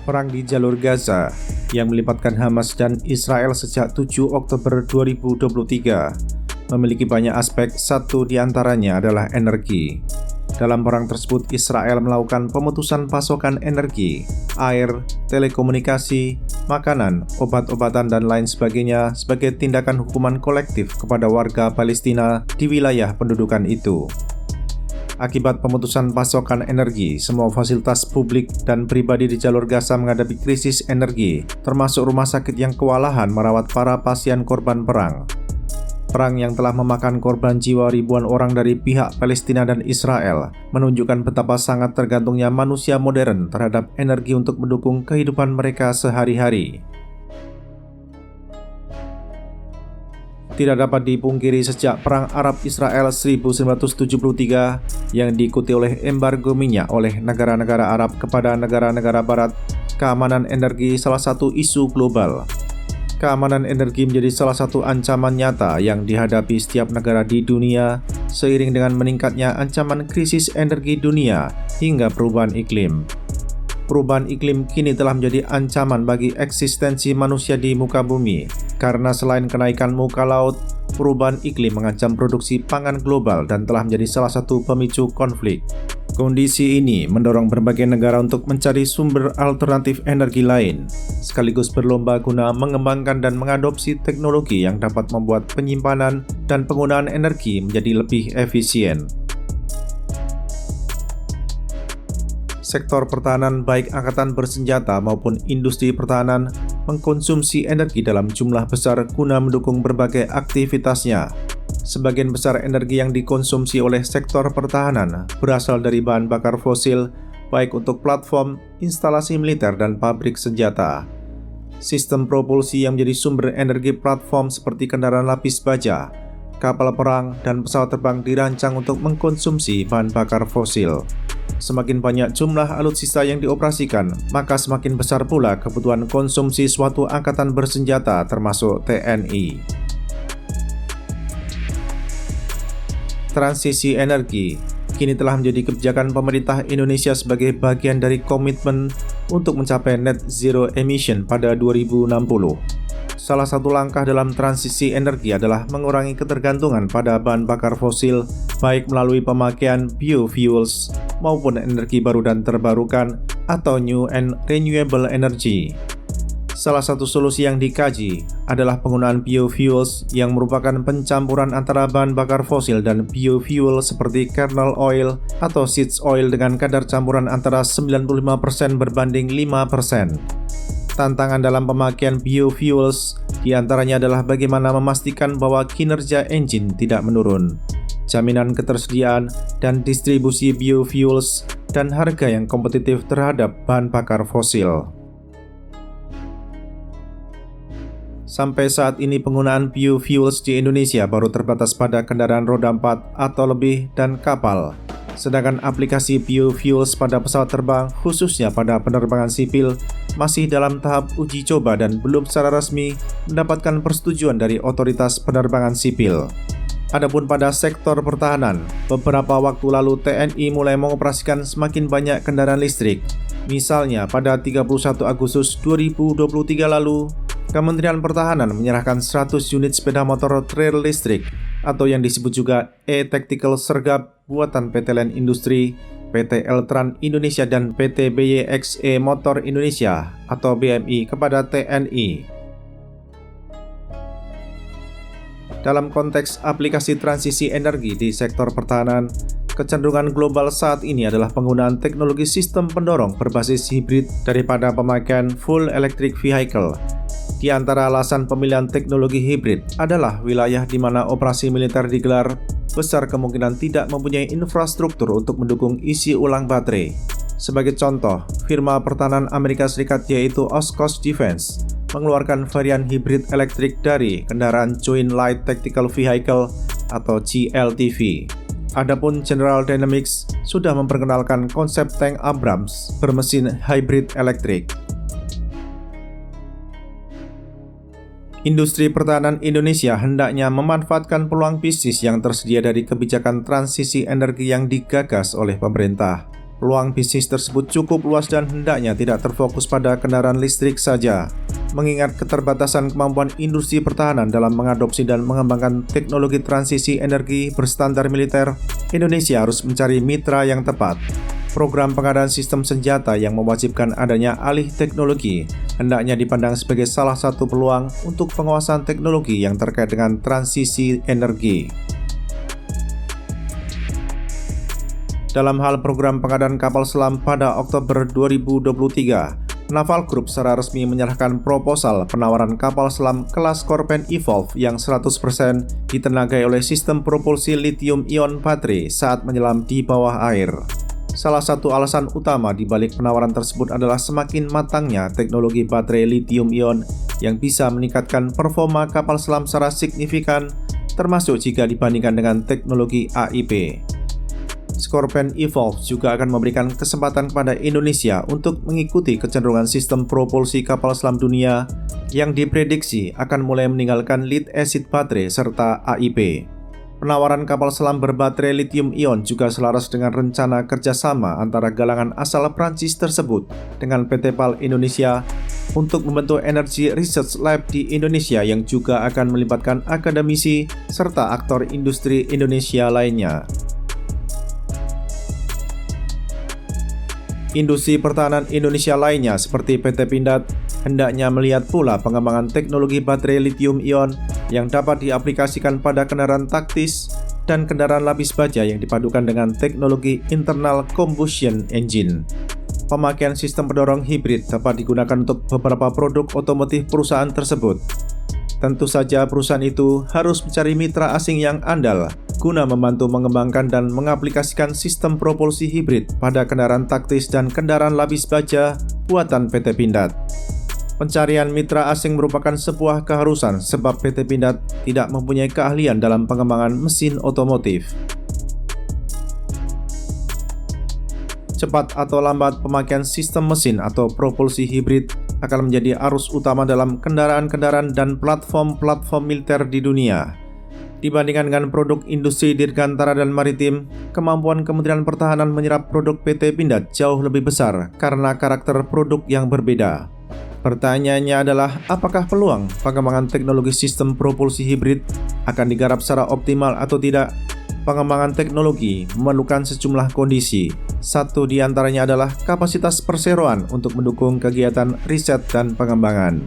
Perang di jalur Gaza yang melibatkan Hamas dan Israel sejak 7 Oktober 2023 memiliki banyak aspek. Satu di antaranya adalah energi. Dalam perang tersebut, Israel melakukan pemutusan pasokan energi, air, telekomunikasi, makanan, obat-obatan, dan lain sebagainya sebagai tindakan hukuman kolektif kepada warga Palestina di wilayah pendudukan itu. Akibat pemutusan pasokan energi, semua fasilitas publik dan pribadi di jalur Gaza menghadapi krisis energi, termasuk rumah sakit yang kewalahan merawat para pasien korban perang. Perang yang telah memakan korban jiwa ribuan orang dari pihak Palestina dan Israel menunjukkan betapa sangat tergantungnya manusia modern terhadap energi untuk mendukung kehidupan mereka sehari-hari. Tidak dapat dipungkiri sejak Perang Arab-Israel 1973 yang diikuti oleh embargo minyak oleh negara-negara Arab kepada negara-negara Barat, keamanan energi salah satu isu global. Keamanan energi menjadi salah satu ancaman nyata yang dihadapi setiap negara di dunia seiring dengan meningkatnya ancaman krisis energi dunia hingga perubahan iklim. Perubahan iklim kini telah menjadi ancaman bagi eksistensi manusia di muka bumi, karena selain kenaikan muka laut, perubahan iklim mengancam produksi pangan global dan telah menjadi salah satu pemicu konflik. Kondisi ini mendorong berbagai negara untuk mencari sumber alternatif energi lain, sekaligus berlomba guna mengembangkan dan mengadopsi teknologi yang dapat membuat penyimpanan dan penggunaan energi menjadi lebih efisien. Sektor pertahanan baik angkatan bersenjata maupun industri pertahanan mengkonsumsi energi dalam jumlah besar guna mendukung berbagai aktivitasnya. Sebagian besar energi yang dikonsumsi oleh sektor pertahanan berasal dari bahan bakar fosil, baik untuk platform, instalasi militer, dan pabrik senjata. Sistem propulsi yang menjadi sumber energi platform seperti kendaraan lapis baja, kapal perang, dan pesawat terbang dirancang untuk mengkonsumsi bahan bakar fosil. Semakin banyak jumlah alutsista yang dioperasikan, maka semakin besar pula kebutuhan konsumsi suatu angkatan bersenjata termasuk TNI. Transisi energi kini telah menjadi kebijakan pemerintah Indonesia sebagai bagian dari komitmen untuk mencapai net zero emission pada 2060. Salah satu langkah dalam transisi energi adalah mengurangi ketergantungan pada bahan bakar fosil, baik melalui pemakaian biofuels maupun energi baru dan terbarukan atau new and renewable energy. Salah satu solusi yang dikaji adalah penggunaan biofuels yang merupakan pencampuran antara bahan bakar fosil dan biofuel seperti kernel oil atau seeds oil dengan kadar campuran antara 95% berbanding 5%. Tantangan dalam pemakaian biofuels diantaranya adalah bagaimana memastikan bahwa kinerja engine tidak menurun, jaminan ketersediaan dan distribusi biofuels, dan harga yang kompetitif terhadap bahan bakar fosil. Sampai saat ini penggunaan biofuels di Indonesia baru terbatas pada kendaraan roda 4 atau lebih dan kapal. Sedangkan aplikasi biofuels pada pesawat terbang, khususnya pada penerbangan sipil, masih dalam tahap uji coba dan belum secara resmi mendapatkan persetujuan dari otoritas penerbangan sipil. Adapun pada sektor pertahanan, beberapa waktu lalu TNI mulai mengoperasikan semakin banyak kendaraan listrik. Misalnya pada 31 Agustus 2023 lalu, Kementerian Pertahanan menyerahkan 100 unit sepeda motor trail listrik atau yang disebut juga e-Tactical Sergap buatan PT Len Industri, PT Eltran Indonesia, dan PT BYXE Motor Indonesia atau BMI kepada TNI. Dalam konteks aplikasi transisi energi di sektor pertahanan, kecenderungan global saat ini adalah penggunaan teknologi sistem pendorong berbasis hibrid daripada pemakaian full electric vehicle. Di antara alasan pemilihan teknologi hibrid adalah wilayah di mana operasi militer digelar besar kemungkinan tidak mempunyai infrastruktur untuk mendukung isi ulang baterai. Sebagai contoh, firma pertahanan Amerika Serikat yaitu Oshkosh Defense mengeluarkan varian hibrid elektrik dari kendaraan Joint Light Tactical Vehicle atau JLTV. Adapun General Dynamics sudah memperkenalkan konsep tank Abrams bermesin hybrid elektrik. Industri pertahanan Indonesia hendaknya memanfaatkan peluang bisnis yang tersedia dari kebijakan transisi energi yang digagas oleh pemerintah. Peluang bisnis tersebut cukup luas dan hendaknya tidak terfokus pada kendaraan listrik saja. Mengingat keterbatasan kemampuan industri pertahanan dalam mengadopsi dan mengembangkan teknologi transisi energi berstandar militer, Indonesia harus mencari mitra yang tepat. Program pengadaan sistem senjata yang mewajibkan adanya alih teknologi hendaknya dipandang sebagai salah satu peluang untuk penguasaan teknologi yang terkait dengan transisi energi. Dalam hal program pengadaan kapal selam pada Oktober 2023, Naval Group secara resmi menyerahkan proposal penawaran kapal selam kelas Scorpène Evolve yang 100% ditenagai oleh sistem propulsi lithium-ion baterai saat menyelam di bawah air. Salah satu alasan utama di balik penawaran tersebut adalah semakin matangnya teknologi baterai lithium-ion yang bisa meningkatkan performa kapal selam secara signifikan, termasuk jika dibandingkan dengan teknologi AIP. Scorpène Evolve juga akan memberikan kesempatan kepada Indonesia untuk mengikuti kecenderungan sistem propulsi kapal selam dunia yang diprediksi akan mulai meninggalkan lead acid baterai serta AIP. Penawaran kapal selam berbaterai lithium-ion juga selaras dengan rencana kerjasama antara galangan asal Prancis tersebut dengan PT PAL Indonesia untuk membentuk Energy Research Lab di Indonesia yang juga akan melibatkan akademisi serta aktor industri Indonesia lainnya. Industri pertahanan Indonesia lainnya seperti PT Pindad hendaknya melihat pula pengembangan teknologi baterai lithium-ion yang dapat diaplikasikan pada kendaraan taktis dan kendaraan lapis baja yang dipadukan dengan teknologi internal combustion engine. Pemakaian sistem pendorong hibrid dapat digunakan untuk beberapa produk otomotif perusahaan tersebut. Tentu saja perusahaan itu harus mencari mitra asing yang andal guna membantu mengembangkan dan mengaplikasikan sistem propulsi hibrid pada kendaraan taktis dan kendaraan lapis baja buatan PT Pindad. Pencarian mitra asing merupakan sebuah keharusan sebab PT Pindad tidak mempunyai keahlian dalam pengembangan mesin otomotif. Cepat atau lambat pemakaian sistem mesin atau propulsi hibrid akan menjadi arus utama dalam kendaraan-kendaraan dan platform-platform militer di dunia. Dibandingkan dengan produk industri dirgantara dan maritim, kemampuan Kementerian Pertahanan menyerap produk PT Pindad jauh lebih besar karena karakter produk yang berbeda. Pertanyaannya adalah, apakah peluang pengembangan teknologi sistem propulsi hibrid akan digarap secara optimal atau tidak? Pengembangan teknologi memerlukan sejumlah kondisi. Satu di antaranya adalah kapasitas perseroan untuk mendukung kegiatan riset dan pengembangan.